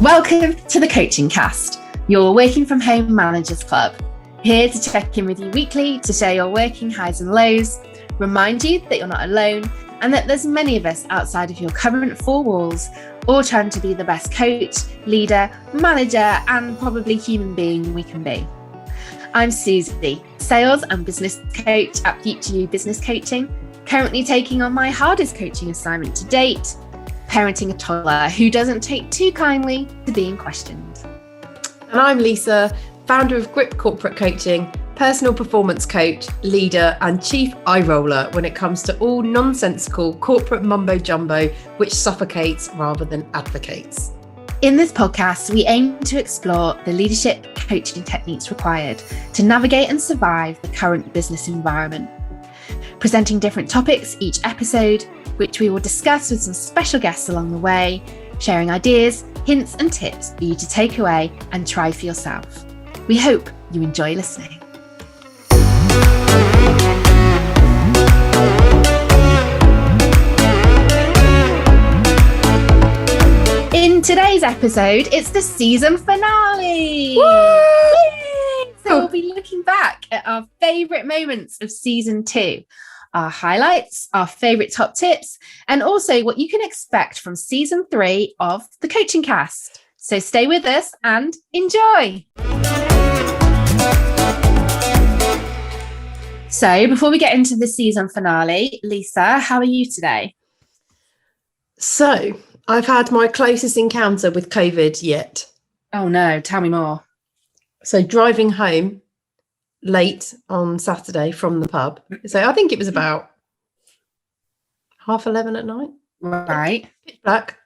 Welcome to the Coaching Cast, your working from home managers club. Here to check in with you weekly to share your working highs and lows, remind you that you're not alone and that there's many of us outside of your current four walls, all trying to be the best coach, leader, manager and probably human being we can be. I'm Susie, sales and business coach at Future You Business Coaching, currently taking on my hardest coaching assignment to date, parenting a toddler who doesn't take too kindly to being questioned. And I'm Lisa, founder of Grip Corporate Coaching, personal performance coach, leader and chief eye roller when it comes to all nonsensical corporate mumbo jumbo which suffocates rather than advocates. In this podcast, we aim to explore the leadership coaching techniques required to navigate and survive the current business environment. Presenting different topics each episode, which we will discuss with some special guests along the way, sharing ideas, hints and tips for you to take away and try for yourself. We hope you enjoy listening. In today's episode, it's the season finale. Woo! So we'll be looking back at our favourite moments of season 2, our highlights, our favourite top tips, and also what you can expect from season 3 of the Coaching Cast. So stay with us and enjoy. So before we get into the season finale, Lisa, how are you today? So I've had my closest encounter with COVID yet. Oh no, tell me more. So driving home late on Saturday from the pub. So I think it was about 11:30 at night. Right. Pitch black.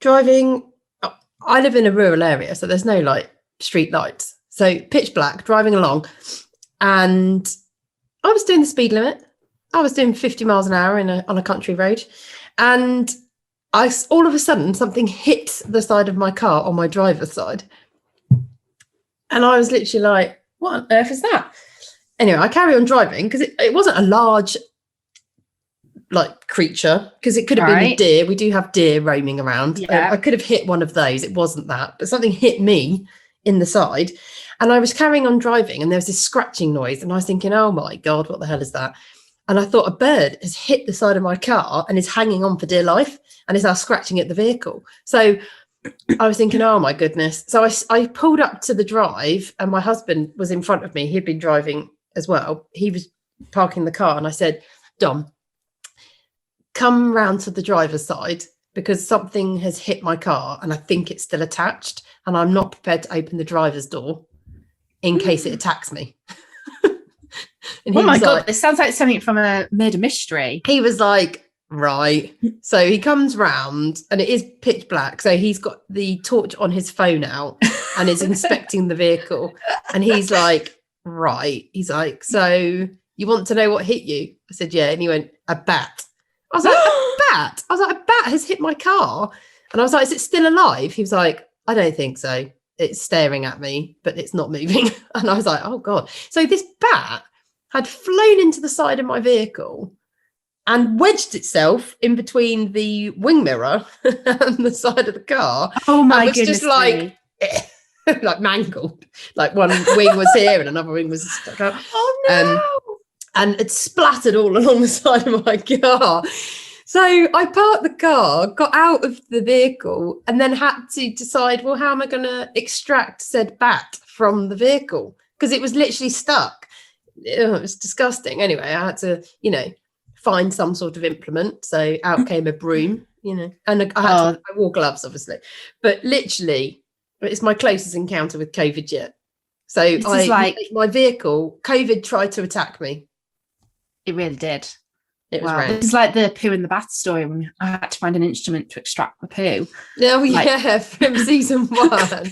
Driving. I live in a rural area, so there's no street lights. So pitch black, driving along. And I was doing the speed limit. I was doing 50 miles an hour on a country road. And all of a sudden, something hit the side of my car on my driver's side. And I was literally like, what on earth is that? Anyway, I carry on driving because it wasn't a large creature, because it could have been a deer. We do have deer roaming around. Yeah. I could have hit one of those. It wasn't that, but something hit me in the side. And I was carrying on driving and there was this scratching noise. And I was thinking, oh my God, what the hell is that? And I thought a bird has hit the side of my car and is hanging on for dear life and is now scratching at the vehicle. So I was thinking, oh my goodness. So I pulled up to the drive and my husband was in front of me. He'd been driving as well. He was parking the car and I said, Dom, come round to the driver's side because something has hit my car and I think it's still attached and I'm not prepared to open the driver's door in case it attacks me. Oh my God, this sounds like something from a murder mystery. He was like, right. So he comes round and it is pitch black. So he's got the torch on his phone out and is inspecting the vehicle. And he's like, right. He's like, so you want to know what hit you? I said, yeah. And he went, a bat. I was like, a bat? I was like, a bat has hit my car. And I was like, is it still alive? He was like, I don't think so. It's staring at me, but it's not moving. And I was like, oh God. So this bat had flown into the side of my vehicle and wedged itself in between the wing mirror and the side of the car. Oh my goodness. Just like mangled. Like one wing was here and another wing was stuck out. Oh no. And it splattered all along the side of my car. So I parked the car, got out of the vehicle and then had to decide, well, how am I going to extract said bat from the vehicle? Because it was literally stuck. It was disgusting. Anyway, I had to, find some sort of implement. So out came a broom, and I wore gloves, obviously. But literally, it's my closest encounter with COVID yet. So my vehicle, COVID tried to attack me. It really did. It was rare. It's like the poo in the bath story when I had to find an instrument to extract the poo. Oh, yeah, from season 1.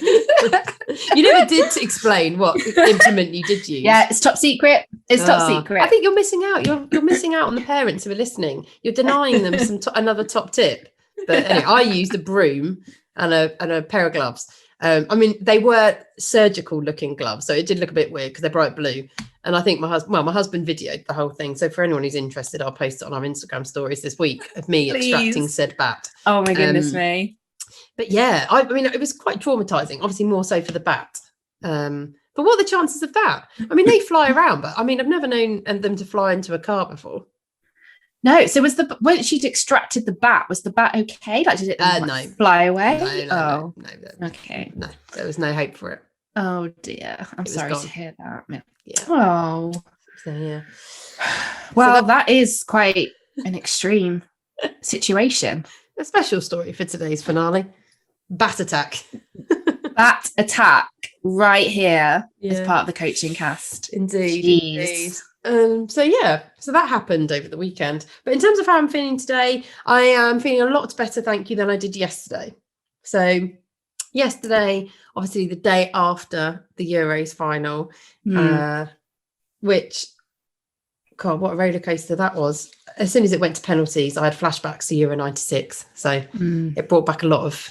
You never did explain what implement you did use. Yeah, it's top secret. It's top secret. I think you're missing out. You're missing out on the parents who are listening. You're denying them another top tip. But anyway, I used a broom and a pair of gloves. They were surgical looking gloves, so it did look a bit weird because they're bright blue. And I think my husband videoed the whole thing. So for anyone who's interested, I'll post it on our Instagram stories this week of me extracting said bat. Oh my goodness me. But yeah, I mean, it was quite traumatizing, obviously more so for the bat. But what are the chances of that? I mean, they fly around, but I mean, I've never known them to fly into a car before. No, so when she'd extracted the bat, was the bat okay? Like, did it No. fly away? No, okay. No, there was no hope for it. Oh dear, I'm sorry to hear that. Yeah. Oh, so yeah. Well, so that is quite an extreme situation. A special story for today's finale. Bat attack. Bat attack right here as part of the coaching cast. Indeed. So that happened over the weekend. But in terms of how I'm feeling today, I am feeling a lot better, thank you, than I did yesterday. So yesterday, obviously the day after the Euros final, which, God, what a roller coaster that was. As soon as it went to penalties, I had flashbacks to Euro 96. So it brought back a lot of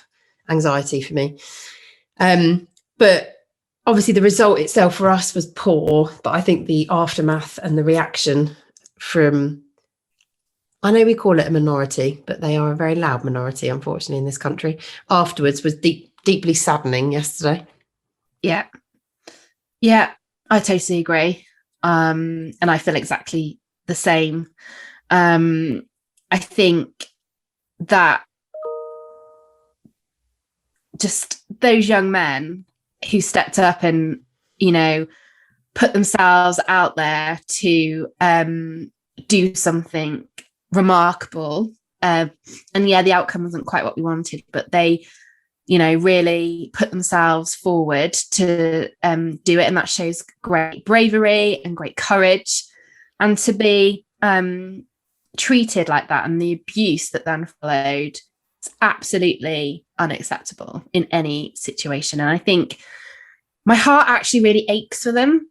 anxiety for me. But obviously the result itself for us was poor, but I think the aftermath and the reaction from, I know we call it a minority, but they are a very loud minority, unfortunately, in this country, afterwards was deeply saddening yesterday. Yeah, I totally agree. And I feel exactly the same. I think that just those young men who stepped up and, put themselves out there to do something remarkable. And the outcome wasn't quite what we wanted, but they, really put themselves forward to do it. And that shows great bravery and great courage. And to be treated like that and the abuse that then followed, it's absolutely unacceptable in any situation. And I think my heart actually really aches for them.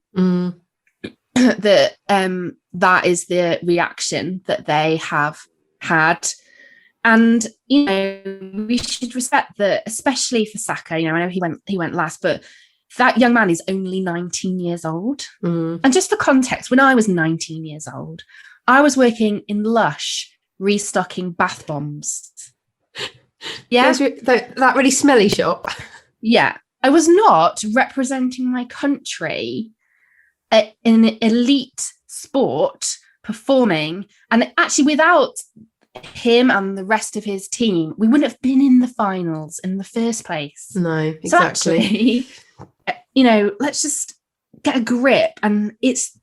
That is the reaction that they have had. And, we should respect that, especially for Saka. I know he went last, but that young man is only 19 years old. And just for context, when I was 19 years old, I was working in Lush, restocking bath bombs. Yeah. That really smelly shop. Yeah. I was not representing my country in an elite sport performing. And actually, without him and the rest of his team, we wouldn't have been in the finals in the first place. No, exactly. So actually, let's just get a grip. And it's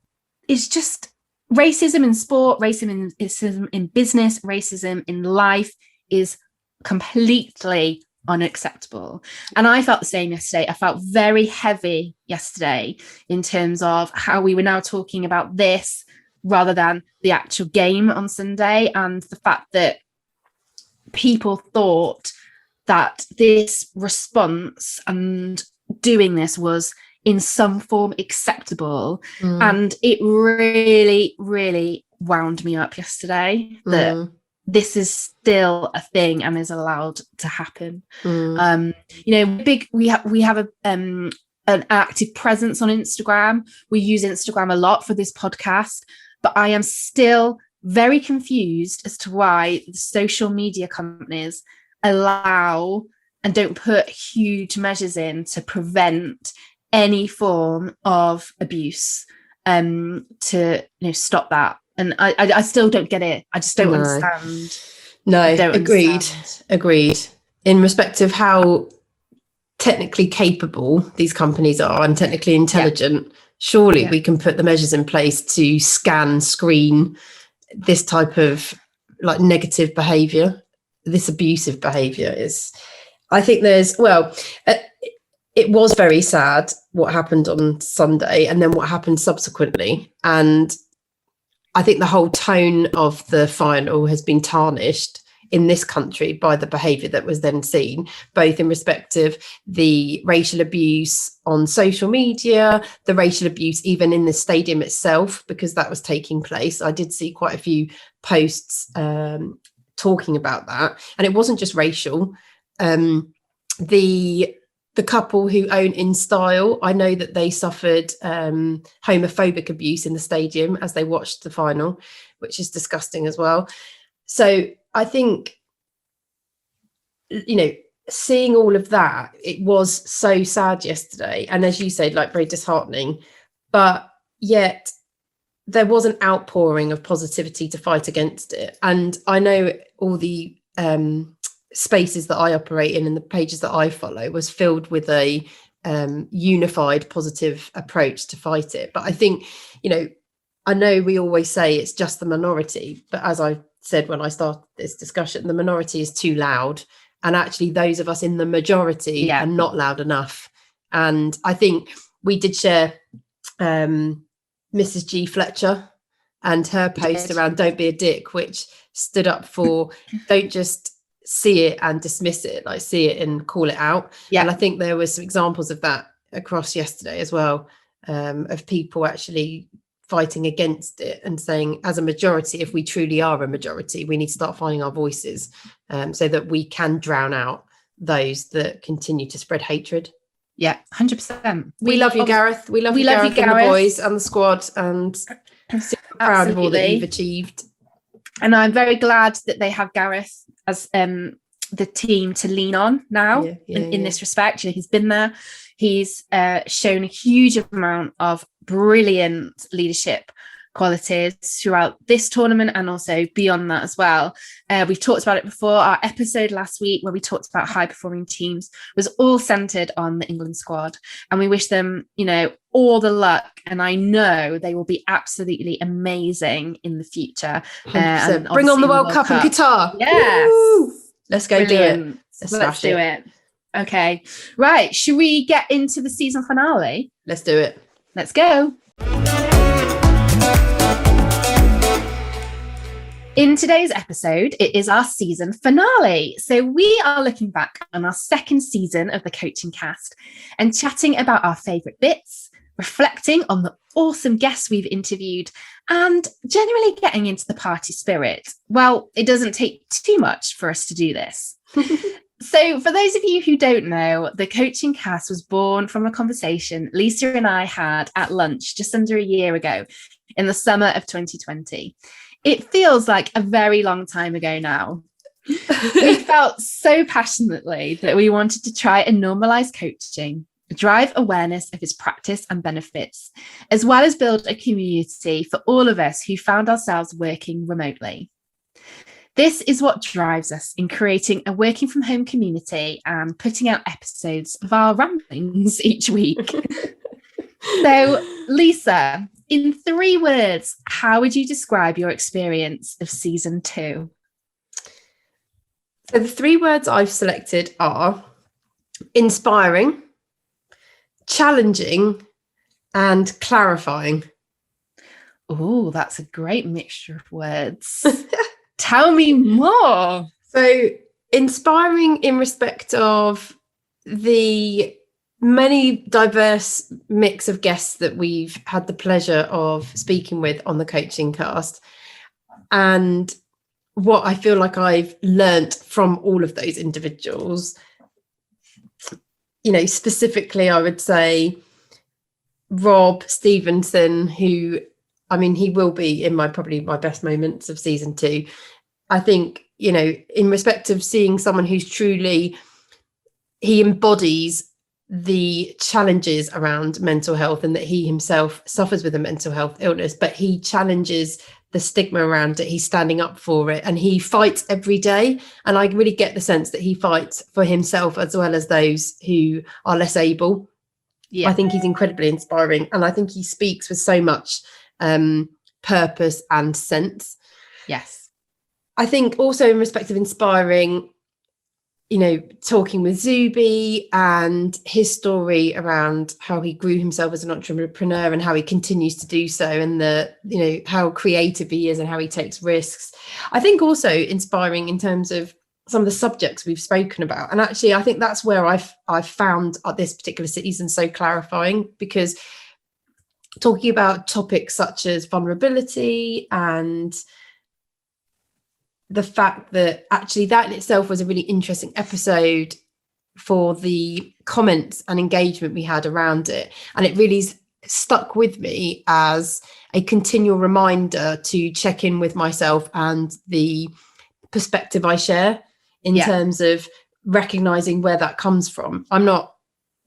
just racism in sport, racism in business, racism in life is completely unacceptable. And I felt the same yesterday. I felt very heavy yesterday in terms of how we were now talking about this rather than the actual game on Sunday, and the fact that people thought that this response and doing this was in some form acceptable. And it really, really wound me up yesterday that this is still a thing and is allowed to happen. We have an active presence on Instagram. We use Instagram a lot for this podcast, but I am still very confused as to why the social media companies allow and don't put huge measures in to prevent any form of abuse, to stop that. And I still don't get it. I just don't understand. No, agreed. In respect of how technically capable these companies are and technically intelligent, surely we can put the measures in place to screen this type of negative behaviour. This abusive behaviour is, I think it was very sad what happened on Sunday and then what happened subsequently. And I think the whole tone of the final has been tarnished in this country by the behaviour that was then seen, both in respect of the racial abuse on social media, the racial abuse even in the stadium itself, because that was taking place. I did see quite a few posts talking about that. And it wasn't just racial. The couple who own InStyle, I know that they suffered homophobic abuse in the stadium as they watched the final, which is disgusting as well. So I think, seeing all of that, it was so sad yesterday. And as you said, like very disheartening, but yet there was an outpouring of positivity to fight against it. And I know all the spaces that I operate in and the pages that I follow was filled with a unified positive approach to fight it. But I think, I know we always say it's just the minority, but as I said when I started this discussion, the minority is too loud, and actually those of us in the majority are not loud enough. And I think we did share Mrs. G. Fletcher and her post around "Don't be a dick," which stood up for don't just see it and dismiss it, like see it and call it out. And I think there were some examples of that across yesterday as well, of people actually fighting against it and saying, as a majority, if we truly are a majority, we need to start finding our voices, so that we can drown out those that continue to spread hatred. 100%. We love you, Gareth. We love you, Gareth, and the boys and the squad, and super proud of all that you've achieved. And I'm very glad that they have Gareth as the team to lean on now in this respect. He's been there. He's shown a huge amount of brilliant leadership qualities throughout this tournament and also beyond that as well. We've talked about it before. Our episode last week where we talked about high performing teams was all centered on the England squad, and we wish them, all the luck, and I know they will be absolutely amazing in the future. And bring on the World Cup in Qatar. Yes. Woo! Let's go. Brilliant. Do it. Let's do it. Okay, right, should we get into the season finale? Let's do it. Let's go. In today's episode, it is our season finale. So we are looking back on our second season of the Coaching Cast and chatting about our favourite bits, reflecting on the awesome guests we've interviewed, and generally getting into the party spirit. Well, it doesn't take too much for us to do this. So for those of you who don't know, the Coaching Cast was born from a conversation Lisa and I had at lunch just under a year ago in the summer of 2020. It feels like a very long time ago now. We felt so passionately that we wanted to try and normalize coaching, drive awareness of its practice and benefits, as well as build a community for all of us who found ourselves working remotely. This is what drives us in creating a working from home community and putting out episodes of our ramblings each week. So, Lisa, in 3 words, how would you describe your experience of season 2? So the 3 words I've selected are inspiring, challenging, and clarifying. Oh, that's a great mixture of words. Tell me more. So inspiring in respect of the many diverse mix of guests that we've had the pleasure of speaking with on the Coaching Cast, and what I feel like I've learnt from all of those individuals. Specifically, I would say Rob Stevenson, who, he will be in probably my best moments of season 2. I think, in respect of seeing someone who's truly, he embodies the challenges around mental health, and that he himself suffers with a mental health illness, but he challenges the stigma around it. He's standing up for it, and he fights every day. And I really get the sense that he fights for himself as well as those who are less able. I think he's incredibly inspiring, and I think he speaks with so much purpose and sense. Yes. I think also in respect of inspiring, talking with Zuby and his story around how he grew himself as an entrepreneur and how he continues to do so, and how creative he is and how he takes risks. I think also inspiring in terms of some of the subjects we've spoken about. And actually, I think that's where I've found this particular season so clarifying, because talking about topics such as vulnerability and the fact that actually that in itself was a really interesting episode for the comments and engagement we had around it. And it really stuck with me as a continual reminder to check in with myself and the perspective I share in terms of recognizing where that comes from.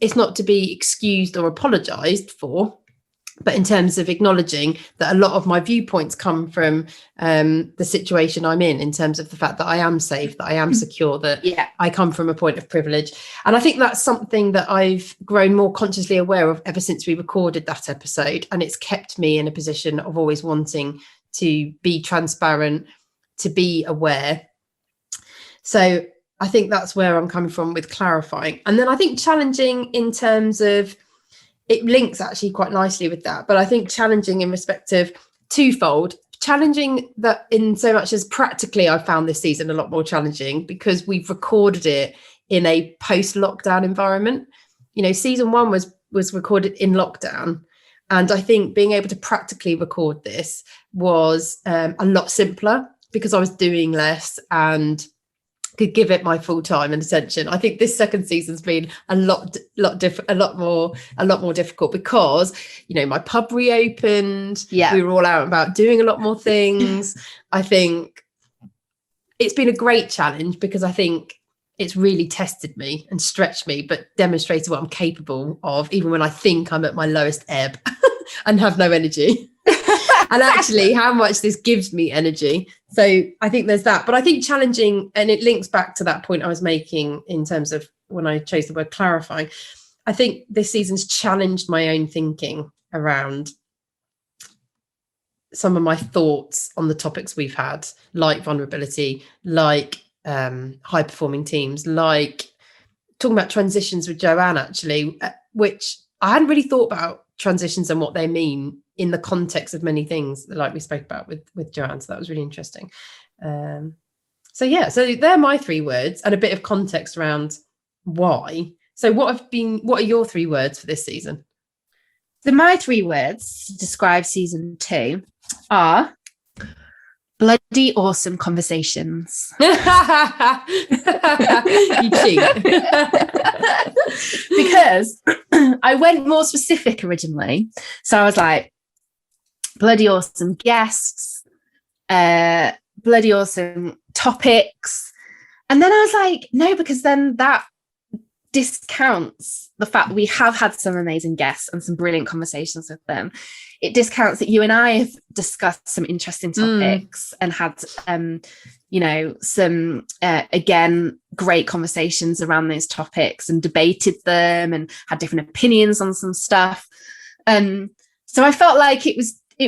It's not to be excused or apologized for, but in terms of acknowledging that a lot of my viewpoints come from the situation I'm in terms of the fact that I am safe, that I am secure, that I come from a point of privilege. And I think that's something that I've grown more consciously aware of ever since we recorded that episode. And it's kept me in a position of always wanting to be transparent, to be aware. So I think that's where I'm coming from with clarifying. And then I think challenging in terms of, it links actually quite nicely with that, but I think challenging in respect of twofold. Challenging that in so much as practically I found this season a lot more challenging because we've recorded it in a post-lockdown environment. You know, season 1 was recorded in lockdown, and I think being able to practically record this was a lot simpler because I was doing less and could give it my full time and attention. I think this second season's been a lot more difficult because, you know, my pub reopened. We were all out and about doing a lot more things. I think it's been a great challenge because I think it's really tested me and stretched me, but demonstrated what I'm capable of, even when I think I'm at my lowest ebb and have no energy. And actually how much this gives me energy. So I think there's that. But I think challenging, and it links back to that point I was making in terms of when I chose the word clarifying. I think this season's challenged my own thinking around some of my thoughts on the topics we've had, like vulnerability, like high performing teams, like talking about transitions with Joanne, actually, which I hadn't really thought about transitions and what they mean in the context of many things like we spoke about with Joanne. So that was really interesting. So they're my 3 words and a bit of context around why. So what are your 3 words for this season? So my 3 words to describe season 2 are bloody awesome conversations. You cheat. Because I went more specific originally. So I was like, bloody awesome guests, bloody awesome topics. And then I was like, no, because then that discounts the fact that we have had some amazing guests and some brilliant conversations with them. It discounts that you and I have discussed some interesting topics and had, some, again, great conversations around those topics and debated them and had different opinions on some stuff. So I felt like it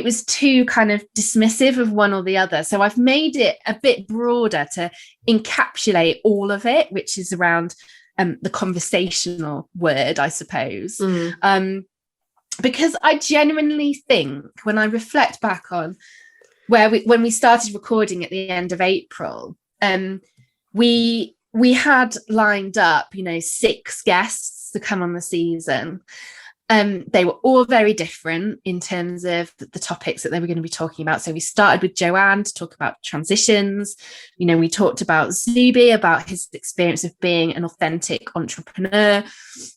was too kind of dismissive of one or the other. So I've made it a bit broader to encapsulate all of it, which is around the conversational word, I suppose. Because I genuinely think when I reflect back on when we started recording at the end of April, we had lined up, 6 guests to come on the season. They were all very different in terms of the topics that they were going to be talking about. So we started with Joanne to talk about transitions. We talked about Zuby, about his experience of being an authentic entrepreneur.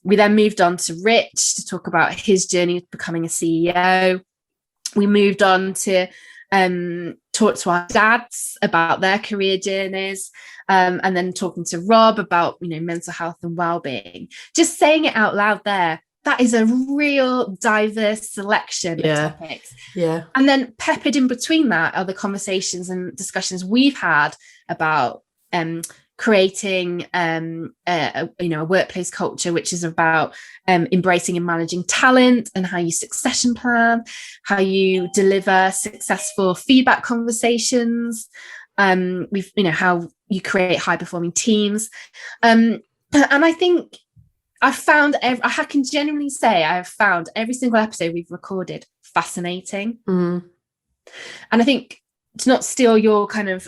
We then moved on to Rich to talk about his journey of becoming a CEO. We moved on to talk to our dads about their career journeys, and then talking to Rob about, mental health and well-being. Just saying it out loud there, that is a real diverse selection of topics. Yeah. And then peppered in between that are the conversations and discussions we've had about creating a workplace culture, which is about embracing and managing talent and how you succession plan, how you deliver successful feedback conversations, how you create high performing teams. And I think I can genuinely say I have found every single episode we've recorded fascinating. And I think, to not steal your kind of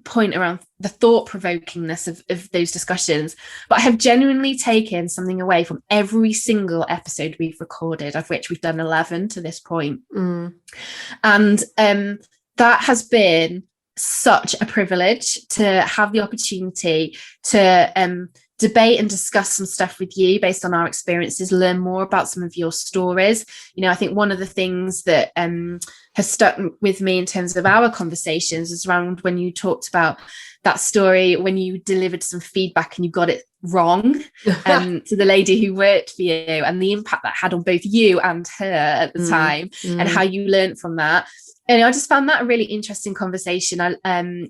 point around the thought-provokingness of those discussions, but I have genuinely taken something away from every single episode we've recorded, of which we've done 11 to this point. And that has been such a privilege to have the opportunity to debate and discuss some stuff with you based on our experiences, learn more about some of your stories. I think one of the things that has stuck with me in terms of our conversations is around when you talked about that story when you delivered some feedback and you got it wrong to the lady who worked for you, and the impact that had on both you and her at the time, and how you learned from that. And I just found that a really interesting conversation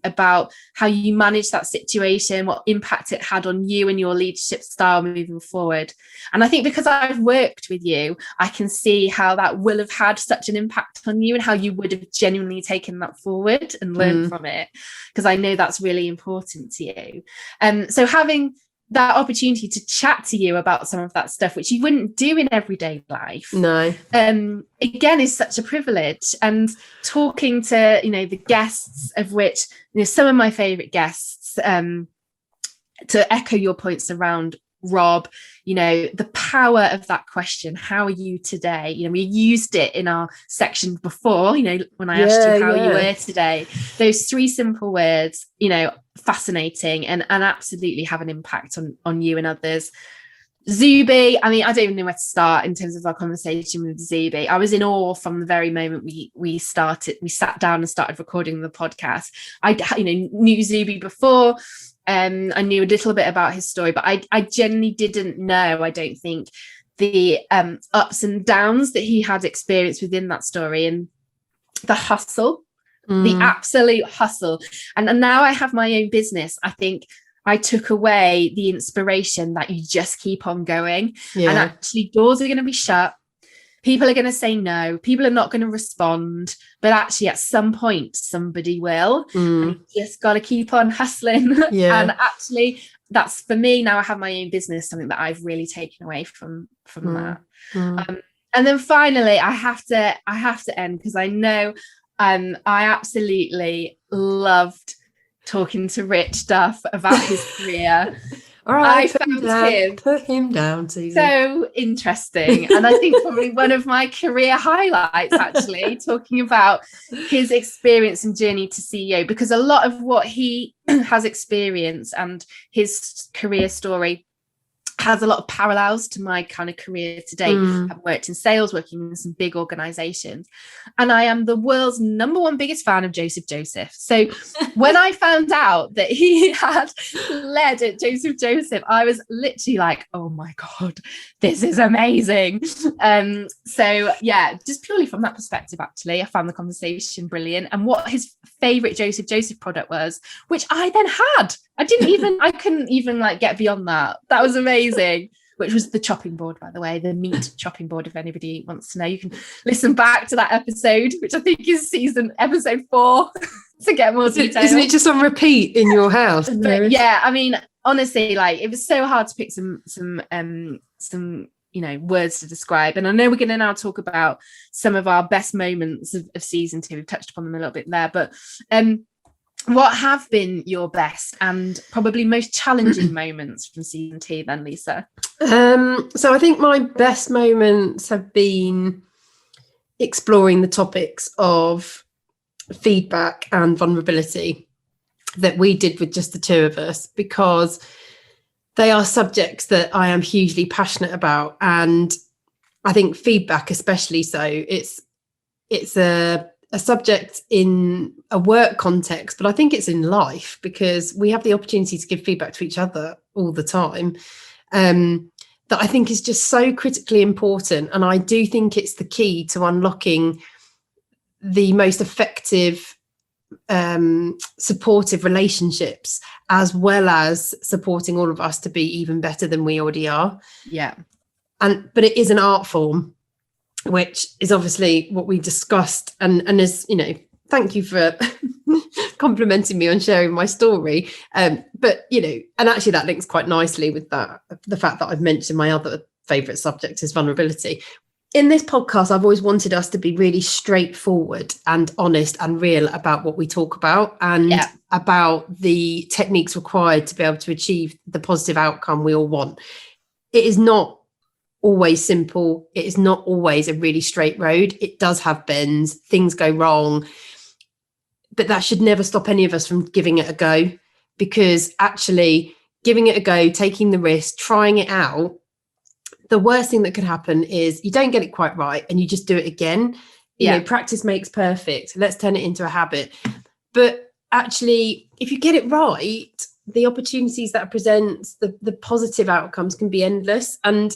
about how you managed that situation, what impact it had on you and your leadership style moving forward. And I think because I've worked with you, I can see how that will have had such an impact on you and how you would have genuinely taken that forward and learned from it, because I know that's really important to you. So having that opportunity to chat to you about some of that stuff, which you wouldn't do in everyday life. No. Again, is such a privilege. And talking to, the guests, of which, some of my favorite guests, to echo your points around Rob, the power of that question, how are you today? We used it in our section before, when I asked you how you were today. Those 3 simple words, fascinating and absolutely have an impact on you and others. Zuby, I don't even know where to start in terms of our conversation with Zuby. I was in awe from the very moment we sat down and started recording the podcast. I knew Zuby before. I knew a little bit about his story, but I genuinely didn't know, I don't think, the ups and downs that he had experienced within that story, and the hustle, the absolute hustle. And now I have my own business. I think I took away the inspiration that you just keep on going. And actually doors are going to be shut. People are going to say no. People are not going to respond. But actually, at some point, somebody will. And you just got to keep on hustling. And actually, that's, for me, now I have my own business, something that I've really taken away from that. And then finally, I have to end, because I know I absolutely loved talking to Rich Duff about his career. All right, I found put him down, Susan. So interesting. And I think probably one of my career highlights, actually, talking about his experience and journey to CEO, because a lot of what he has experienced and his career story has a lot of parallels to my kind of career today. I've worked in sales, working in some big organizations, and I am the world's #1 biggest fan of Joseph Joseph. So when I found out that he had led at Joseph Joseph, I was literally like, oh my God, this is amazing. So yeah, just purely from that perspective, actually, I found the conversation brilliant, and what his favorite Joseph Joseph product was, which I then had. I couldn't even get beyond that. That was amazing. Which was the chopping board, by the way, the meat chopping board. If anybody wants to know, you can listen back to that episode, which I think is episode 4, to get more detail. Isn't it just on repeat in your house? But yeah, honestly, it was so hard to pick some words to describe. And I know we're going to now talk about some of our best moments of season 2. We've touched upon them a little bit there, but what have been your best and probably most challenging moments from season 2 then, Lisa? So I think my best moments have been exploring the topics of feedback and vulnerability that we did with just the 2 of us, because they are subjects that I am hugely passionate about. And I think feedback especially so. It's a subject in a work context, but I think it's in life, because we have the opportunity to give feedback to each other all the time, that I think is just so critically important. And I do think it's the key to unlocking the most effective, supportive relationships, as well as supporting all of us to be even better than we already are. Yeah. But it is an art form, which is obviously what we discussed, and as thank you for complimenting me on sharing my story, but and actually that links quite nicely with the fact that I've mentioned my other favorite subject is vulnerability. In this podcast, I've always wanted us to be really straightforward and honest and real about what we talk about, and about the techniques required to be able to achieve the positive outcome we all want. It is not always simple. It is not always a really straight road. It does have bends, things go wrong, but that should never stop any of us from giving it a go, because actually giving it a go, taking the risk, trying it out, the worst thing that could happen is you don't get it quite right and you just do it again. you know, practice makes perfect. Let's turn it into a habit. But actually, if you get it right, the opportunities that presents, the positive outcomes can be endless. And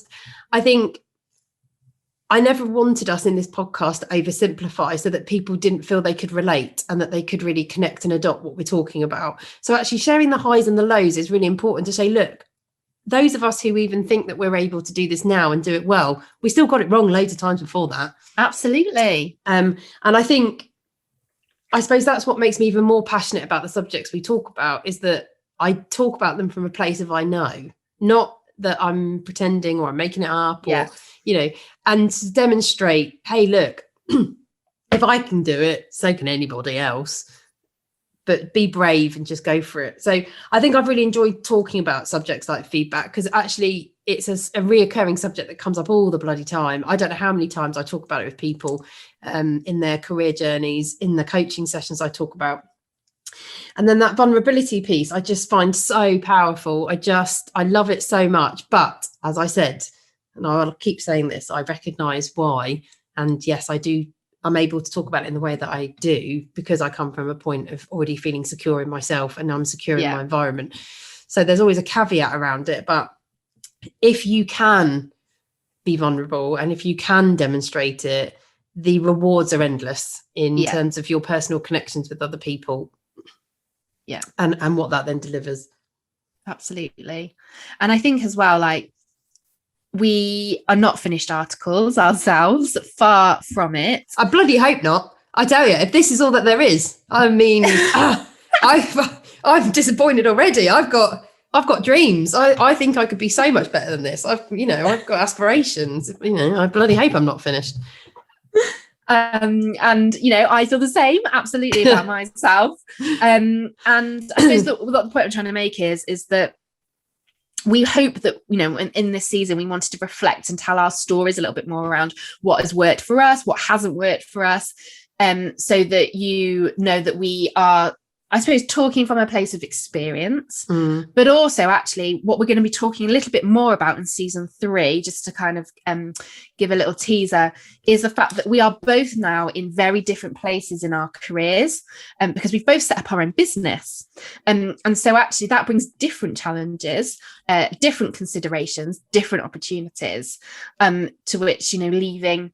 I think I never wanted us in this podcast to oversimplify so that people didn't feel they could relate and that they could really connect and adopt what we're talking about. So actually sharing the highs and the lows is really important to say, look, those of us who even think that we're able to do this now and do it well, we still got it wrong loads of times before that. Absolutely. And I suppose that's what makes me even more passionate about the subjects we talk about, is that I talk about them from a place of I know, not that I'm pretending or I'm making it up or, you know, and to demonstrate, hey, look, if I can do it, so can anybody else. But be brave and just go for it. So I think I've really enjoyed talking about subjects like feedback, because actually it's a reoccurring subject that comes up all the bloody time. I don't know how many times I talk about it with people in their career journeys, in the coaching sessions I talk about. And then that vulnerability piece, I just find so powerful. I love it so much. But as I said, and I'll keep saying this, I recognize why. And yes, I'm able to talk about it in the way that I do because I come from a point of already feeling secure in myself and I'm secure in my environment. So there's always a caveat around it. But if you can be vulnerable and if you can demonstrate it, the rewards are endless in terms of your personal connections with other people. Yeah. And what that then delivers. Absolutely. And I think as well, like, we are not finished articles ourselves, far from it. I bloody hope not. I tell you, if this is all that there is, I mean, I'm disappointed already. I've got dreams. I think I could be so much better than this. I've got aspirations. I bloody hope I'm not finished. And I feel the same absolutely about myself. And I suppose the point I'm trying to make is that we hope that, in this season, we wanted to reflect and tell our stories a little bit more around what has worked for us, what hasn't worked for us, so that you know that we are, I suppose, talking from a place of experience, but also actually what we're going to be talking a little bit more about in season 3, just to kind of give a little teaser, is the fact that we are both now in very different places in our careers, because we've both set up our own business. And so actually that brings different challenges, different considerations, different opportunities, to which, leaving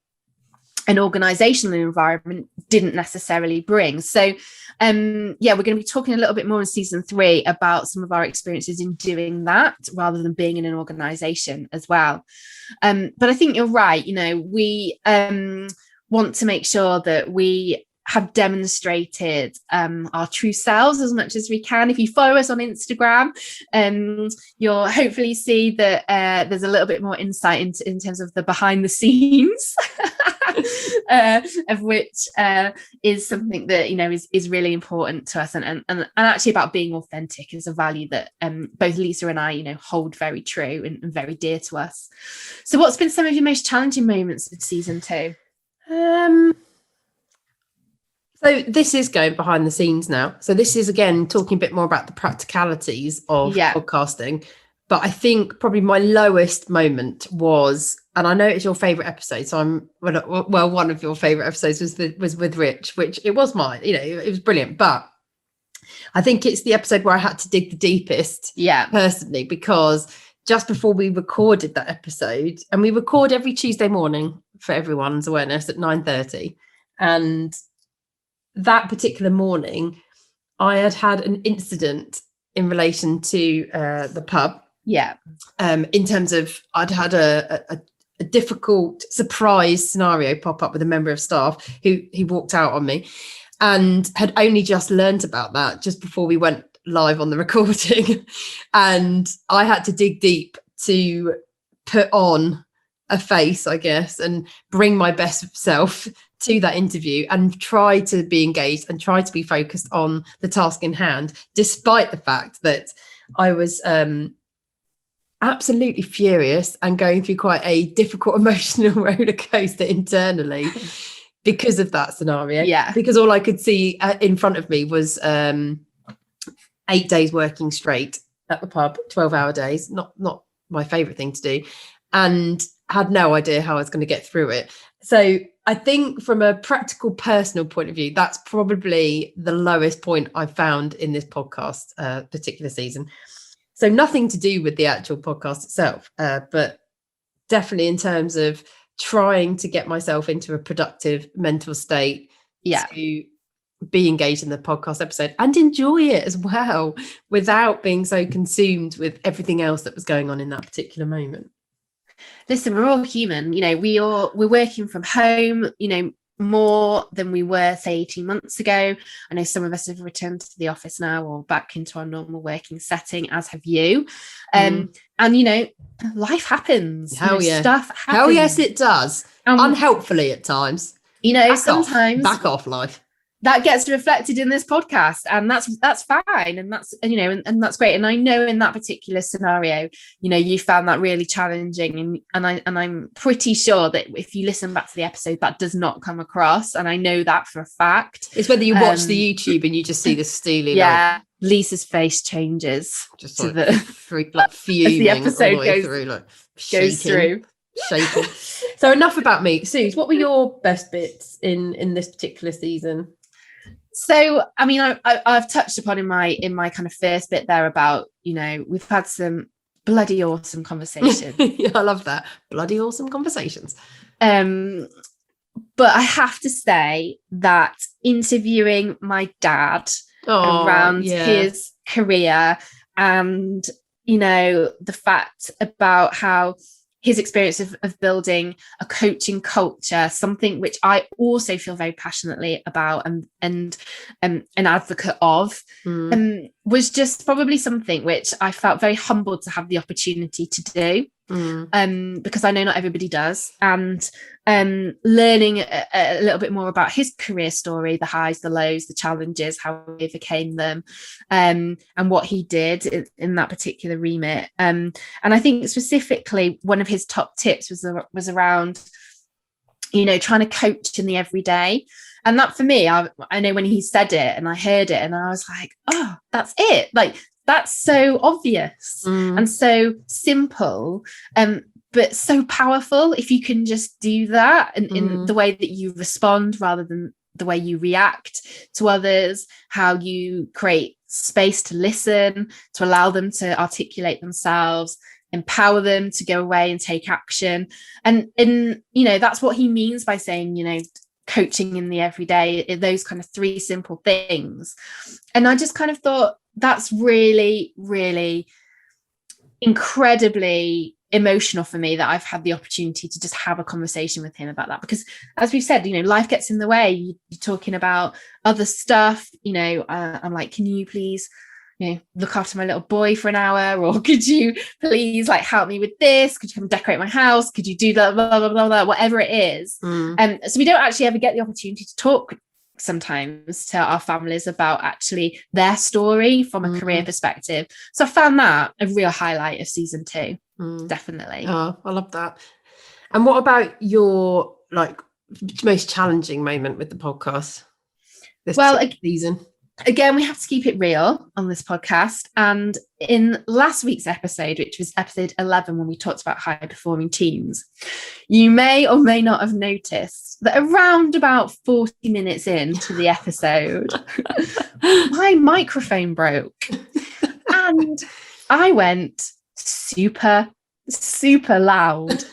an organizational environment didn't necessarily bring. So we're going to be talking a little bit more in season 3 about some of our experiences in doing that rather than being in an organization as well. But I think you're right. We want to make sure that we have demonstrated our true selves as much as we can. If you follow us on Instagram, you'll hopefully see that there's a little bit more insight in terms of the behind the scenes of which is something that is really important to us, and actually about being authentic is a value that both Lisa and I hold very true and very dear to us. So what's been some of your most challenging moments with season 2? So this is going behind the scenes now. So this is, again, talking a bit more about the practicalities of podcasting. But I think probably my lowest moment was, and I know it's your favourite episode, so one of your favourite episodes was with Rich, which it was mine, it was brilliant. But I think it's the episode where I had to dig the deepest, personally, because just before we recorded that episode, and we record every Tuesday morning for everyone's awareness at 9:30, and that particular morning, I had an incident in relation to the pub. Yeah. In terms of, I'd had a difficult surprise scenario pop up with a member of staff who walked out on me, and had only just learned about that just before we went live on the recording. And I had to dig deep to put on a face, I guess, and bring my best self to that interview and try to be engaged and try to be focused on the task in hand, despite the fact that I was absolutely furious and going through quite a difficult emotional roller coaster internally because of that scenario. Yeah. Because all I could see in front of me was 8 days working straight at the pub, 12-hour days, not my favourite thing to do. And had no idea how I was going to get through it. So I think from a practical, personal point of view, that's probably the lowest point I've found in this podcast particular season. So nothing to do with the actual podcast itself, but definitely in terms of trying to get myself into a productive mental state to be engaged in the podcast episode and enjoy it as well without being so consumed with everything else that was going on in that particular moment. Listen, we're all human, we're working from home, more than we were, say, 18 months ago. I know some of us have returned to the office now or back into our normal working setting, as have you. And, life happens. Hell yeah. Stuff happens. Hell yes, it does. Unhelpfully at times. Sometimes. Back off life. That gets reflected in this podcast, and that's fine, and that's and that's great. And I know in that particular scenario, you found that really challenging, and I'm pretty sure that if you listen back to the episode, that does not come across, and I know that for a fact. It's whether you watch the YouTube and you just see the steely. Lisa's face changes just to like fuming as the episode all the way through, shaking. So enough about me. Suze, what were your best bits in this particular season? So, I mean, I've touched upon in my kind of first bit there about, we've had some bloody awesome conversation. Yeah, I love that. Bloody awesome conversations. But I have to say that interviewing my dad around his career and, the fact about how his experience of building a coaching culture, something which I also feel very passionately about and an advocate of, was just probably something which I felt very humbled to have the opportunity to do, because I know not everybody does. And learning a little bit more about his career story, the highs, the lows, the challenges, how he overcame them, and what he did in that particular remit. And I think specifically one of his top tips was around, trying to coach in the everyday. And that for me, I know when he said it and I heard it and I was like, oh, that's it. Like, that's so obvious and so simple. But so powerful if you can just do that in the way that you respond rather than the way you react to others, how you create space to listen, to allow them to articulate themselves, empower them to go away and take action. And that's what he means by saying, coaching in the everyday, those kind of three simple things. And I just kind of thought that's really, really incredibly emotional for me that I've had the opportunity to just have a conversation with him about that, because as we've said, life gets in the way. You're talking about other stuff, I'm like, can you please look after my little boy for an hour, or could you please help me with this, could you come decorate my house, could you do that, blah, blah, blah, blah, whatever it is. So we don't actually ever get the opportunity to talk sometimes to our families about actually their story from a career perspective. So I found that a real highlight of season 2. Definitely. Oh, I love that. And what about your most challenging moment with the podcast this season? Again, we have to keep it real on this podcast. And in last week's episode, which was episode 11, when we talked about high performing teams, you may or may not have noticed that around about 40 minutes into the episode, my microphone broke. And I went super, super loud.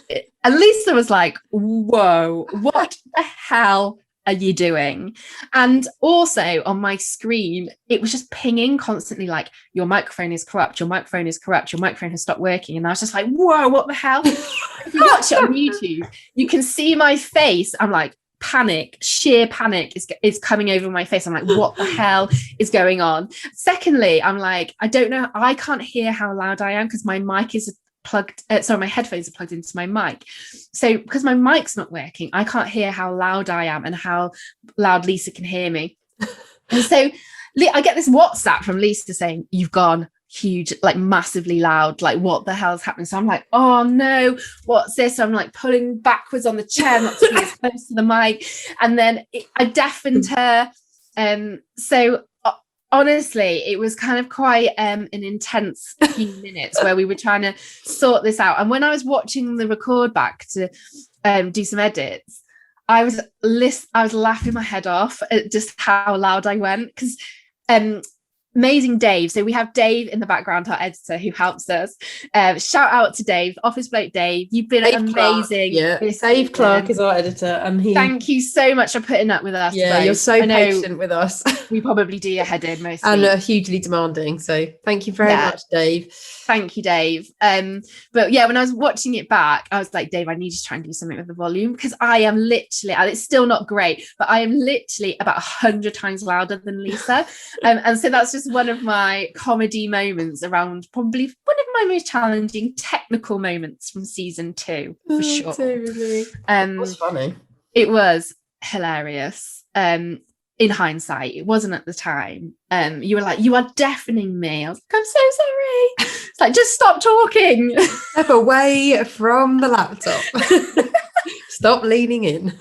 At least I was like, whoa, what the hell are you doing? And also on my screen, it was just pinging constantly, like, your microphone is corrupt, your microphone is corrupt, your microphone has stopped working. And I was just like, whoa, what the hell? If you watch it on YouTube, you can see my face. I'm like, panic, sheer panic is coming over my face. I'm like, what the hell is going on? Secondly, I'm like, I don't know, I can't hear how loud I am because my mic is plugged, my headphones are plugged into my mic. So because my mic's not working, I can't hear how loud I am and how loud Lisa can hear me. And so I get this WhatsApp from Lisa saying, you've gone huge, massively loud, what the hell's happening? So I'm like, oh no, what's this? So I'm pulling backwards on the chair not to be as close to the mic, and then I deafened her. So honestly, it was kind of quite an intense few minutes where we were trying to sort this out. And when I was watching the record back to do some edits, I was laughing my head off at just how loud I went, because amazing Dave. So we have Dave in the background, our editor, who helps us. Shout out to Dave, Office Bloke Dave. You've been Dave amazing. Clark, Dave Clark is our editor, and thank you so much for putting up with us. Yeah, both. you're so patient with us. We probably do your head in most and are hugely demanding. So thank you very much, Dave. Thank you, Dave. But yeah, when I was watching it back, I was like, Dave, I need you to try and do something with the volume, because I am literally, and it's still not great, but I am literally about 100 times louder than Lisa. And so that's just one of my comedy moments around probably one of my most challenging technical moments from season 2, for sure. Totally. It was funny. It was hilarious. In hindsight, it wasn't at the time. You were like, you are deafening me. I was like, I'm so sorry. It's like, just stop talking. Step away from the laptop. Stop leaning in.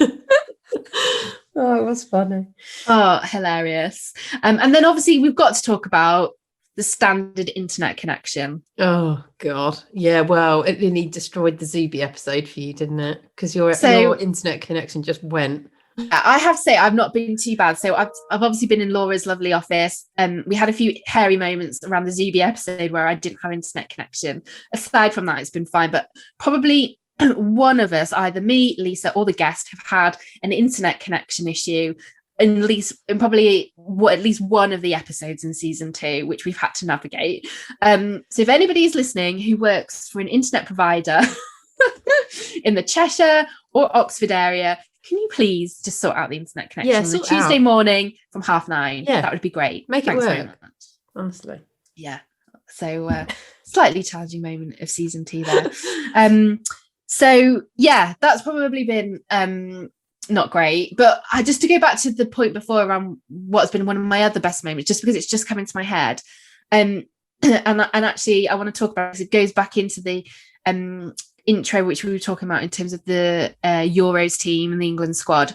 Oh, it was funny. Oh, hilarious. And then obviously we've got to talk about the standard internet connection. Oh God, yeah. Well, it really destroyed the Zuby episode for you, didn't it? Because your internet connection just went. I have to say, I've not been too bad. So I've obviously been in Laura's lovely office. We had a few hairy moments around the Zuby episode where I didn't have internet connection. Aside from that, it's been fine. But probably one of us, either me, Lisa, or the guest, have had an internet connection issue in probably at least one of the episodes in season 2, which we've had to navigate. So if anybody is listening who works for an internet provider in the Cheshire or Oxford area, can you please just sort out the internet connection on a Tuesday morning from 9:30? Yeah, that would be great. Make it work. Honestly. Yeah. So slightly challenging moment of season 2 there. So yeah, that's probably been not great. But just to go back to the point before around what's been one of my other best moments, just because it's just come into my head. And actually I want to talk about this. It goes back into the intro, which we were talking about in terms of the Euros team and the England squad,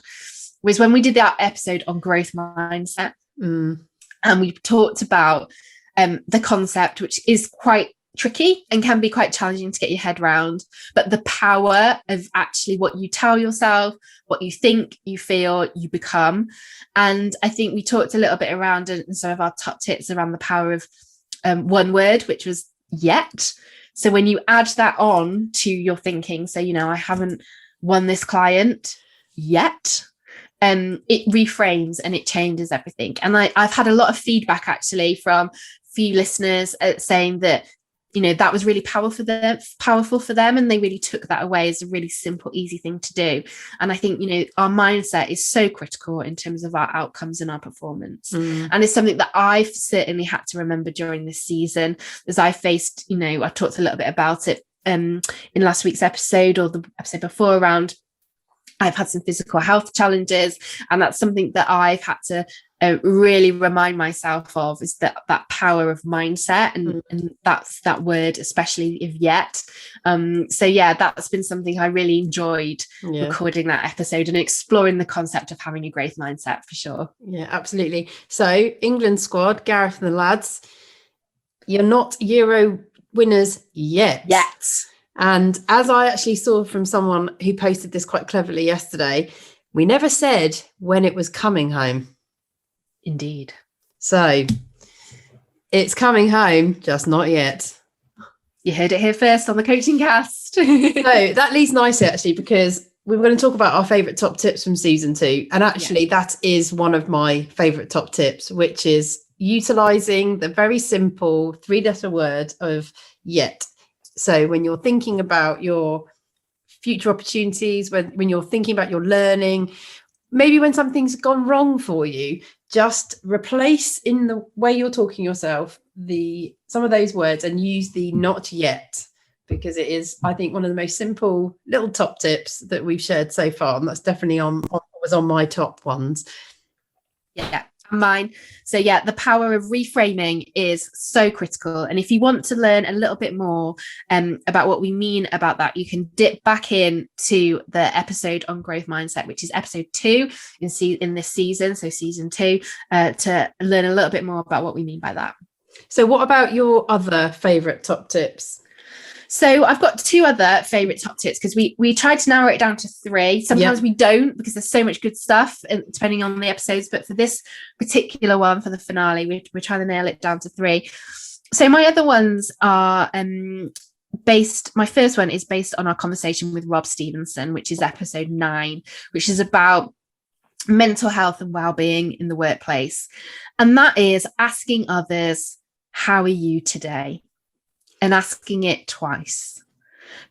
was when we did that episode on growth mindset. And we talked about the concept, which is quite tricky and can be quite challenging to get your head around, but the power of actually what you tell yourself, what you think, you feel, you become. And I think we talked a little bit around in some of our top tips around the power of one word, which was yet. So when you add that on to your thinking, so, I haven't won this client yet, it reframes and it changes everything. And I've had a lot of feedback actually from a few listeners saying that, that was really powerful for them. And they really took that away as a really simple, easy thing to do. And I think, our mindset is so critical in terms of our outcomes and our performance. And it's something that I've certainly had to remember during this season, as I faced, I talked a little bit about it in last week's episode or the episode before around, I've had some physical health challenges. And that's something that I've had to really remind myself of, is that power of mindset, and that's that word, especially if yet. So yeah, that's been something I really enjoyed recording that episode and exploring the concept of having a growth mindset, for sure. Yeah, absolutely. So England squad, Gareth and the lads, you're not Euro winners yet. And as I actually saw from someone who posted this quite cleverly yesterday, we never said when it was coming home. Indeed. So it's coming home, just not yet. You heard it here first on the Coaching Cast. So that leads nicely, actually, because we were going to talk about our favourite top tips from season 2. And actually, that is one of my favourite top tips, which is utilising the very simple 3-letter word of yet. So when you're thinking about your future opportunities, when you're thinking about your learning, maybe when something's gone wrong for you, just replace in the way you're talking yourself some of those words and use the not yet, because it is, I think, one of the most simple little top tips that we've shared so far. And that's definitely was on my top ones. Yeah, mine. So yeah, the power of reframing is so critical. And if you want to learn a little bit more about what we mean about that, you can dip back in to the episode on growth mindset, which is episode 2 in this season, so season 2, to learn a little bit more about what we mean by that. So what about your other favorite top tips? So I've got 2 other favorite top tips, because we tried to narrow it down to 3. Sometimes we don't, because there's so much good stuff depending on the episodes. But for this particular one, for the finale, we're trying to nail it down to 3. So my other ones are my first one is based on our conversation with Rob Stevenson, which is episode 9, which is about mental health and well-being in the workplace. And that is asking others, how are you today? And asking it twice.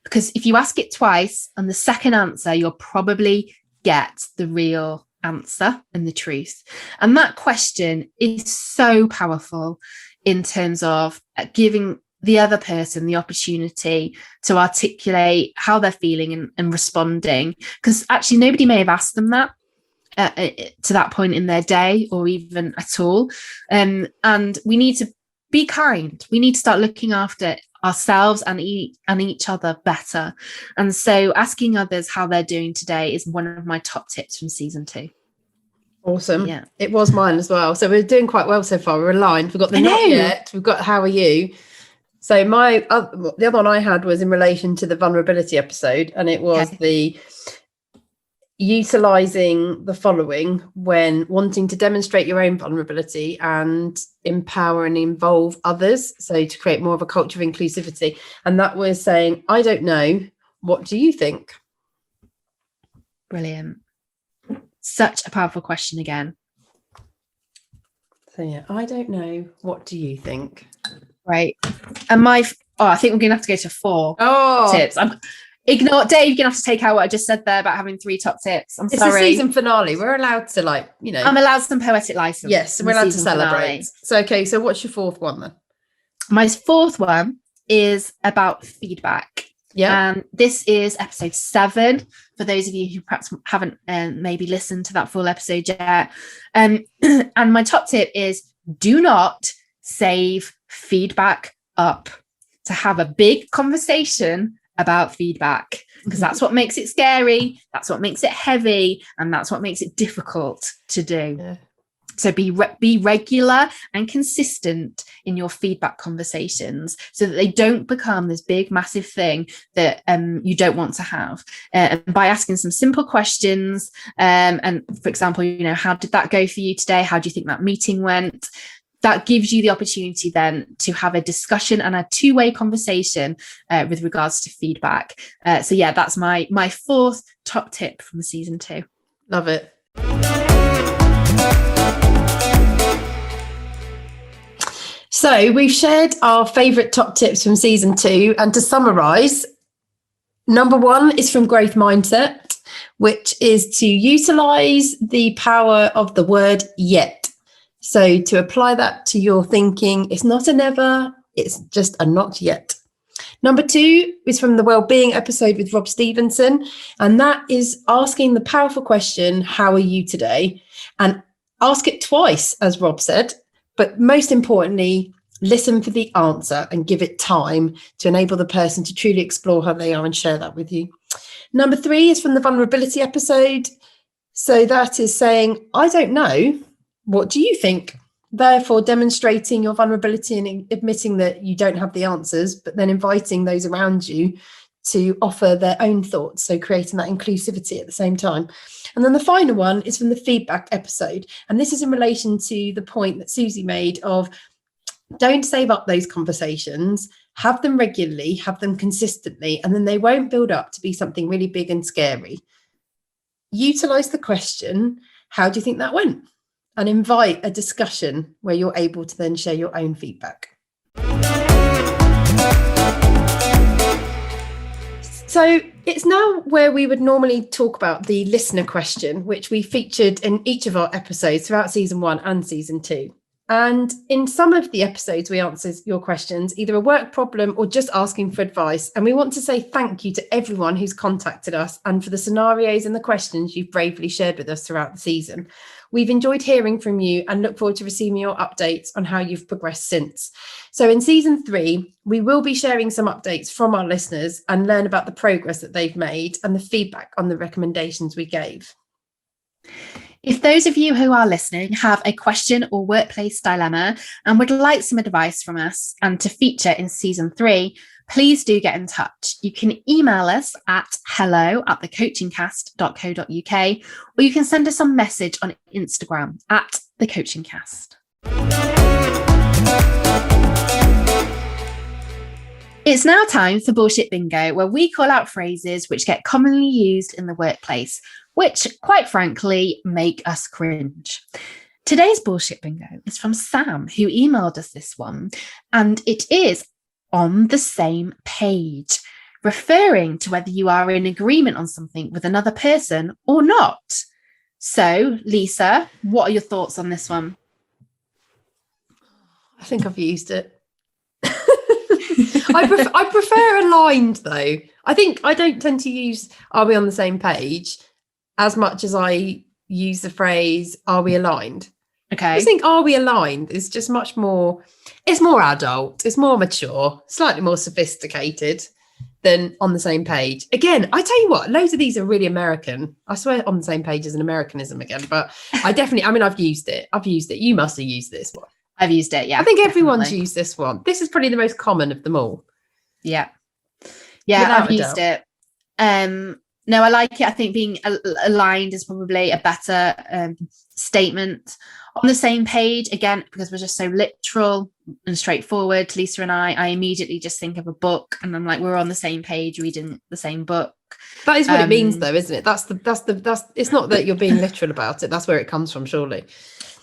Because if you ask it twice and the second answer, you'll probably get the real answer and the truth. And that question is so powerful in terms of giving the other person the opportunity to articulate how they're feeling and responding. Because actually nobody may have asked them that to that point in their day, or even at all. And we need to be kind. We need to start looking after ourselves and each other better. And so asking others how they're doing today is one of my top tips from season 2. Awesome. Yeah, it was mine as well. So we're doing quite well so far. We're aligned. We've got the not yet. We've got how are you. So the other one I had was in relation to the vulnerability episode, and it was the utilizing the following when wanting to demonstrate your own vulnerability and empower and involve others, so to create more of a culture of inclusivity. And that was saying, I don't know, what do you think? Brilliant. Such a powerful question again. So yeah, I don't know, what do you think? Right. And I think we're gonna have to go to 4 tips. Ignore Dave, you're gonna have to take out what I just said there about having 3 top tips. I'm sorry. It's the season finale. We're allowed to, I'm allowed some poetic license. Yes, we're allowed to celebrate. Finale. So what's your 4th one then? My 4th one is about feedback. Yeah. And this is episode 7 for those of you who perhaps haven't maybe listened to that full episode yet. And my top tip is, do not save feedback up. To have a big conversation about feedback, because that's what makes it scary, that's what makes it heavy, and that's what makes it difficult to do. Yeah. So be regular and consistent in your feedback conversations, so that they don't become this big massive thing that you don't want to have. And by asking some simple questions, and for example, how did that go for you today? How do you think that meeting went? That gives you the opportunity then to have a discussion and a 2-way conversation with regards to feedback. So yeah, that's my 4th top tip from season 2. Love it. So we've shared our favourite top tips from season 2. And to summarise, number 1 is from Growth Mindset, which is to utilise the power of the word yet. So to apply that to your thinking, it's not a never, it's just a not yet. Number 2 is from the Wellbeing episode with Rob Stevenson. And that is asking the powerful question, how are you today? And ask it twice, as Rob said. But most importantly, listen for the answer and give it time to enable the person to truly explore how they are and share that with you. Number 3 is from the vulnerability episode. So that is saying, I don't know. What do you think? Therefore, demonstrating your vulnerability and admitting that you don't have the answers, but then inviting those around you to offer their own thoughts. So creating that inclusivity at the same time. And then the final one is from the feedback episode. And this is in relation to the point that Susie made of don't save up those conversations, have them regularly, have them consistently, and then they won't build up to be something really big and scary. Utilize the question, how do you think that went? And invite a discussion where you're able to then share your own feedback. So it's now where we would normally talk about the listener question, which we featured in each of our episodes throughout season 1 and season 2. And in some of the episodes, we answer your questions, either a work problem or just asking for advice. And we want to say thank you to everyone who's contacted us and for the scenarios and the questions you've bravely shared with us throughout the season. We've enjoyed hearing from you and look forward to receiving your updates on how you've progressed since. So in season 3, we will be sharing some updates from our listeners and learn about the progress that they've made and the feedback on the recommendations we gave. If those of you who are listening have a question or workplace dilemma and would like some advice from us and to feature in season 3, please do get in touch. You can email us at hello@thecoachingcast.co.uk, or you can send us a message on Instagram at thecoachingcast. It's now time for Bullshit Bingo, where we call out phrases which get commonly used in the workplace, which, quite frankly, make us cringe. Today's Bullshit Bingo is from Sam, who emailed us this one, and it is on the same page, referring to whether you are in agreement on something with another person or not. So, Lisa, what are your thoughts on this one? I think I've used it. I prefer aligned, though. I think I don't tend to use "are we on the same page" as much as I use the phrase "are we aligned?" Okay. I just think "are we aligned" is just much more, it's more adult, it's more mature, slightly more sophisticated than "on the same page." Again, I tell you what, loads of these are really American. I swear "on the same page" is an Americanism again, but I've used it. You must have used this one. I've used it, yeah. I think everyone's used this one. This is probably the most common of them all. Yeah, Without I've used it. No, I like it. I think being aligned is probably a better statement. On the same page, again, because we're just so literal and straightforward, Lisa and I immediately just think of a book, and I'm like, we're on the same page reading the same book. That is what it means, though, isn't it? That's it's not that you're being literal about it. That's where it comes from, surely.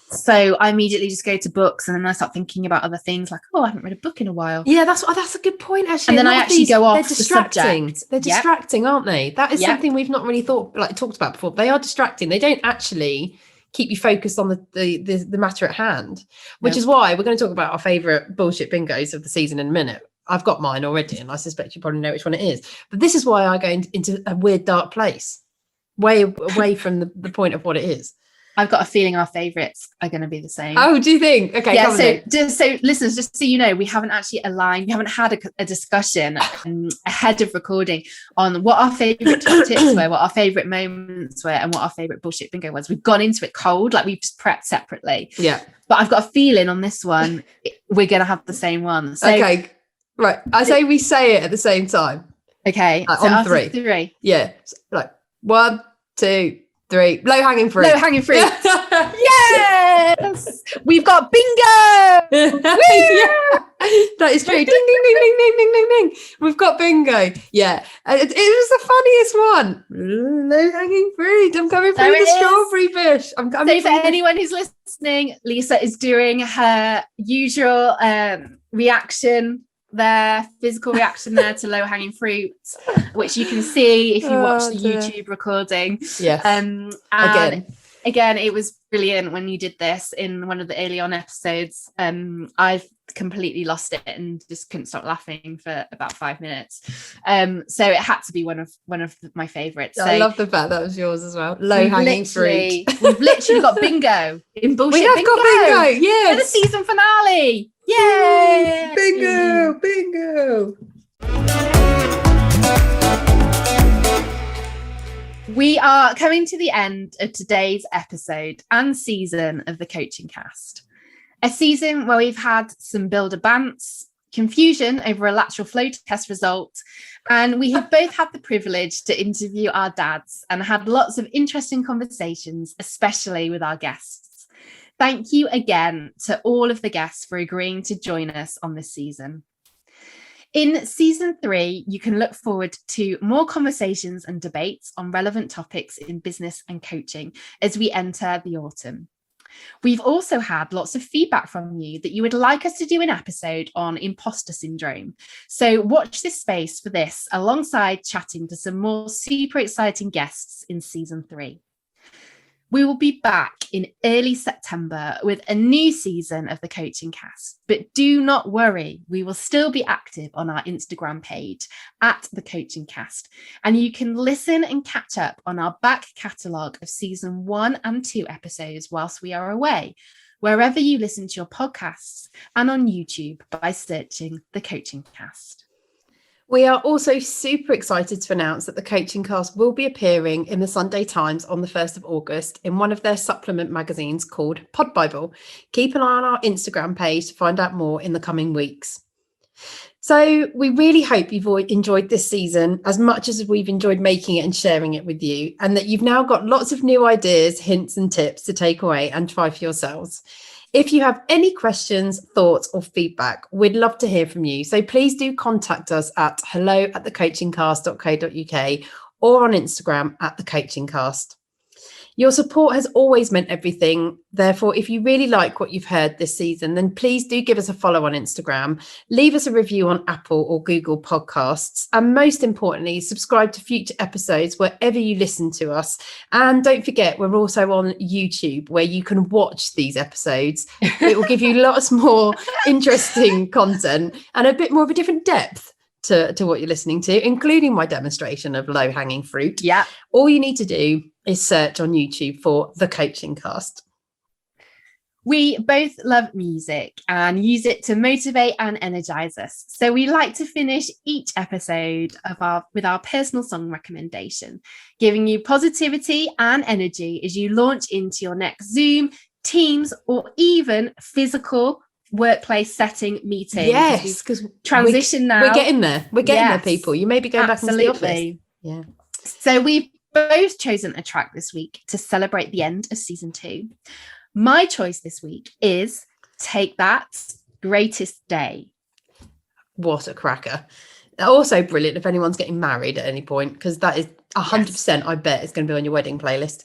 So I immediately just go to books, and then I start thinking about other things, like, oh, I haven't read a book in a while. Yeah, that's a good point, actually. And then I actually go off the subject. They're distracting, aren't they? That is Yep. something we've not really talked about before. They are distracting. They don't actually keep you focused on the matter at hand, which is why we're going to talk about our favourite bullshit bingos of the season in a minute. I've got mine already, and I suspect you probably know which one it is. But this is why I go into a weird, dark place, way away from the point of what it is. I've got a feeling our favourites are going to be the same. Oh, do you think? Okay. Yeah. So listeners, just so you know, we haven't actually aligned. We haven't had a discussion ahead of recording on what our favourite top tips were, what our favourite moments were, and what our favourite bullshit bingo was. We've gone into it cold, like we've just prepped separately. Yeah. But I've got a feeling on this one, we're going to have the same one. So, okay. Right. I say we say it at the same time. Okay. So on 3. Yeah. Like 1, 2, 3. Low hanging fruit. Low hanging fruit. Yes. We've got bingo. Yeah. That is true. Ding, ding, ding, ding, ding, ding, ding, ding. We've got bingo. Yeah. It was the funniest one. Low hanging fruit. I'm coming through the strawberry bush. I'm coming. So for anyone who's listening, Lisa is doing her usual reaction there, physical reaction there to low hanging fruit, which you can see if you watch the YouTube recording. Yes. And again, it was brilliant when you did this in one of the early on episodes. I've completely lost it and just couldn't stop laughing for about 5 minutes. So it had to be one of my favorites. So I love the fact that was yours as well. Low hanging fruit. We've literally got bingo in bullshit. We have got bingo. Yes. For the season finale. Yay! Bingo. We are coming to the end of today's episode and season of the Coaching Cast. A season where we've had some builder bants, confusion over a lateral flow test result, and we have both had the privilege to interview our dads and had lots of interesting conversations, especially with our guests. Thank you again to all of the guests for agreeing to join us on this season. In season 3, you can look forward to more conversations and debates on relevant topics in business and coaching as we enter the autumn. We've also had lots of feedback from you that you would like us to do an episode on imposter syndrome. So watch this space for this alongside chatting to some more super exciting guests in season 3. We will be back in early September with a new season of the Coaching Cast, but do not worry, we will still be active on our Instagram page at the Coaching Cast, and you can listen and catch up on our back catalogue of season 1 and 2 episodes whilst we are away, wherever you listen to your podcasts, and on YouTube by searching the Coaching Cast. We are also super excited to announce that the Coaching Cast will be appearing in the Sunday Times on the 1st of August in one of their supplement magazines called Pod Bible. Keep an eye on our Instagram page to find out more in the coming weeks. So we really hope you've enjoyed this season as much as we've enjoyed making it and sharing it with you, and that you've now got lots of new ideas, hints and tips to take away and try for yourselves. If you have any questions, thoughts or feedback, we'd love to hear from you. So please do contact us at hello@thecoachingcast.co.uk or on Instagram at thecoachingcast. Your support has always meant everything. Therefore, if you really like what you've heard this season, then please do give us a follow on Instagram, leave us a review on Apple or Google Podcasts, and most importantly, subscribe to future episodes wherever you listen to us. And don't forget, we're also on YouTube where you can watch these episodes. It will give you lots more interesting content and a bit more of a different depth to what you're listening to, including my demonstration of low-hanging fruit. Yeah. All you need to do is search on YouTube for The Coaching Cast. We both love music and use it to motivate and energize us. So we like to finish each episode with our personal song recommendation, giving you positivity and energy as you launch into your next Zoom, Teams, or even physical workplace setting meeting. Yes, because transition now. We're getting there. We're getting there, people. You may be going back into the office. Yeah. So we've both chosen a track this week to celebrate the end of season 2. My choice this week is Take That, Greatest Day. What a cracker. Also brilliant if anyone's getting married at any point, because that is 100%, I bet, it's going to be on your wedding playlist.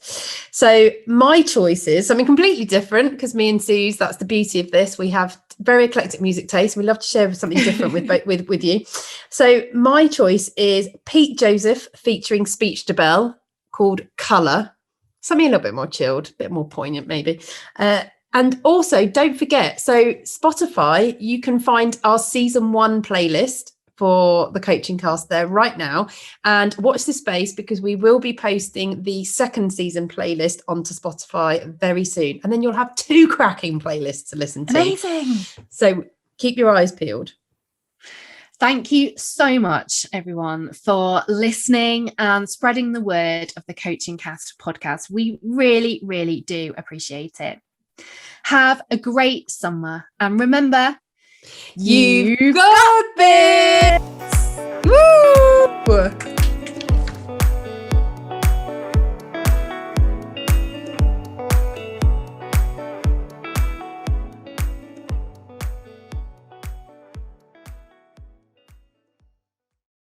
So my choice is something completely different, because me and Suze, that's the beauty of this. We have very eclectic music taste. We love to share something different with you. So my choice is Pete Joseph featuring Speech to Bell, called Colour. Something a little bit more chilled, a bit more poignant maybe. And also don't forget, so Spotify, you can find our season 1 playlist for the Coaching Cast there right now, and watch this space because we will be posting the second season playlist onto Spotify very soon, and then you'll have 2 cracking playlists to listen to. Amazing. So keep your eyes peeled. Thank you so much, everyone, for listening and spreading the word of the Coaching Cast podcast. We really, really do appreciate it. Have a great summer, and remember, You've got this!